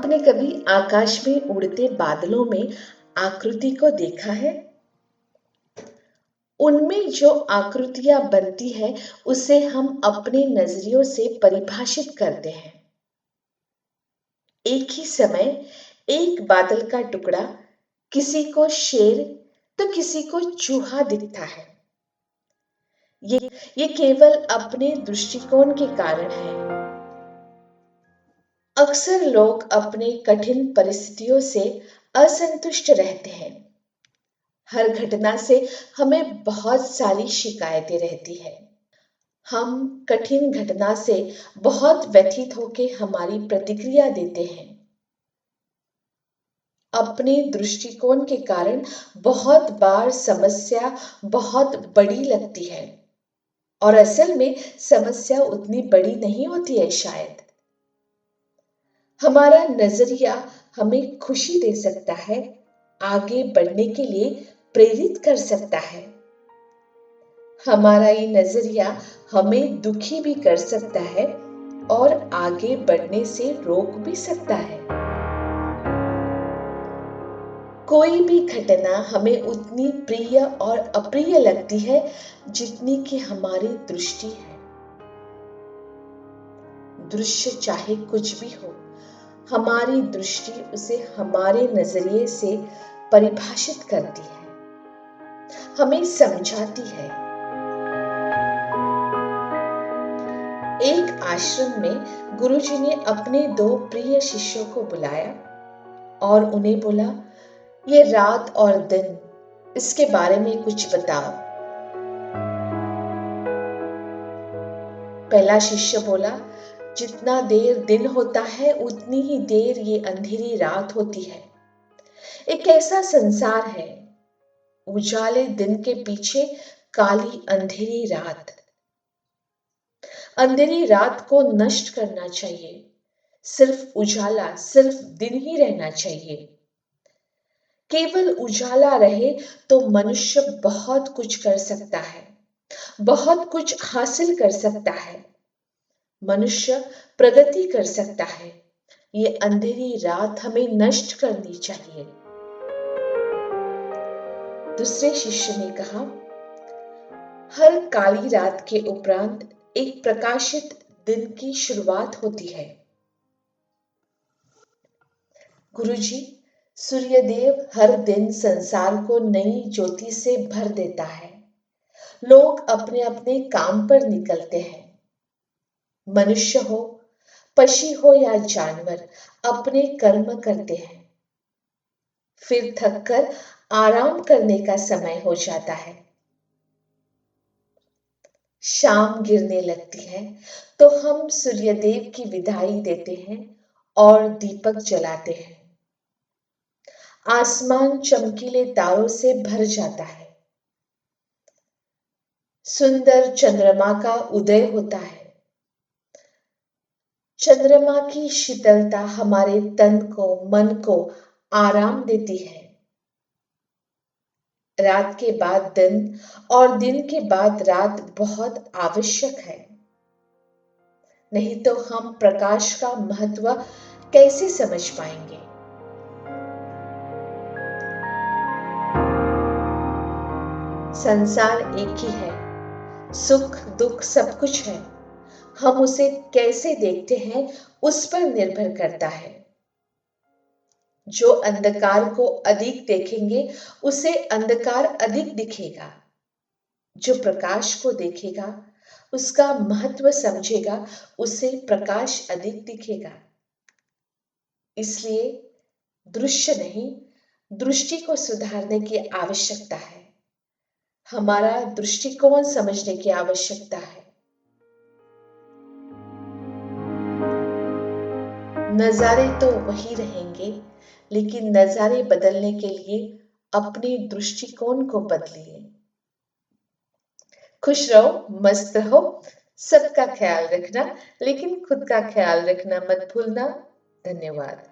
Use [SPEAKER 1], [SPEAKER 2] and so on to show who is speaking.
[SPEAKER 1] आपने कभी आकाश में उड़ते बादलों में आकृति को देखा है? उनमें जो आकृतियां बनती है उसे हम अपने नजरियों से परिभाषित करते हैं। एक ही समय एक बादल का टुकड़ा किसी को शेर तो किसी को चूहा दिखता है। ये केवल अपने दृष्टिकोण के कारण है। अक्सर लोग अपने कठिन परिस्थितियों से असंतुष्ट रहते हैं। हर घटना से हमें बहुत सारी शिकायतें रहती है। हम कठिन घटना से बहुत व्यथित होकर हमारी प्रतिक्रिया देते हैं। अपने दृष्टिकोण के कारण बहुत बार समस्या बहुत बड़ी लगती है और असल में समस्या उतनी बड़ी नहीं होती है। शायद हमारा नजरिया हमें खुशी दे सकता है, आगे बढ़ने के लिए प्रेरित कर सकता है। हमारा ये नजरिया हमें दुखी भी कर सकता है और आगे बढ़ने से रोक भी सकता है। कोई भी घटना हमें उतनी प्रिय और अप्रिय लगती है जितनी कि हमारी दृष्टि है। दृश्य चाहे कुछ भी हो, हमारी दृष्टि उसे हमारे नजरिए से परिभाषित करती है, हमें समझाती है। एक आश्रम में गुरुजी ने अपने 2 प्रिय शिष्यों को बुलाया और उन्हें बोला, ये रात और दिन, इसके बारे में कुछ बताओ। पहला शिष्य बोला, जितना देर दिन होता है उतनी ही देर ये अंधेरी रात होती है। एक ऐसा संसार है, उजाले दिन के पीछे काली अंधेरी रात। अंधेरी रात को नष्ट करना चाहिए, सिर्फ उजाला, सिर्फ दिन ही रहना चाहिए। केवल उजाला रहे तो मनुष्य बहुत कुछ कर सकता है, बहुत कुछ हासिल कर सकता है, मनुष्य प्रगति कर सकता है। ये अंधेरी रात हमें नष्ट करनी चाहिए। दूसरे शिष्य ने कहा, हर काली रात के उपरांत एक प्रकाशित दिन की शुरुआत होती है। गुरुजी, सूर्यदेव हर दिन संसार को नई ज्योति से भर देता है। लोग अपने अपने काम पर निकलते हैं। मनुष्य हो, पक्षी हो या जानवर, अपने कर्म करते हैं। फिर थककर आराम करने का समय हो जाता है। शाम गिरने लगती है तो हम सूर्यदेव की विदाई देते हैं और दीपक जलाते हैं। आसमान चमकीले तारों से भर जाता है। सुंदर चंद्रमा का उदय होता है। चंद्रमा की शीतलता हमारे तन को, मन को आराम देती है। रात के बाद दिन और दिन के बाद रात बहुत आवश्यक है। नहीं तो हम प्रकाश का महत्व कैसे समझ पाएंगे? संसार एक ही है, सुख दुख सब कुछ है। हम उसे कैसे देखते हैं उस पर निर्भर करता है। जो अंधकार को अधिक देखेंगे उसे अंधकार अधिक दिखेगा। जो प्रकाश को देखेगा, उसका महत्व समझेगा, उसे प्रकाश अधिक दिखेगा। इसलिए दृश्य नहीं, दृष्टि को सुधारने की आवश्यकता है। हमारा दृष्टिकोण समझने की आवश्यकता है। नजारे तो वही रहेंगे, लेकिन नजारे बदलने के लिए अपने दृष्टिकोण को बदलिए। खुश रहो, मस्त रहो, सबका ख्याल रखना, लेकिन खुद का ख्याल रखना मत भूलना। धन्यवाद।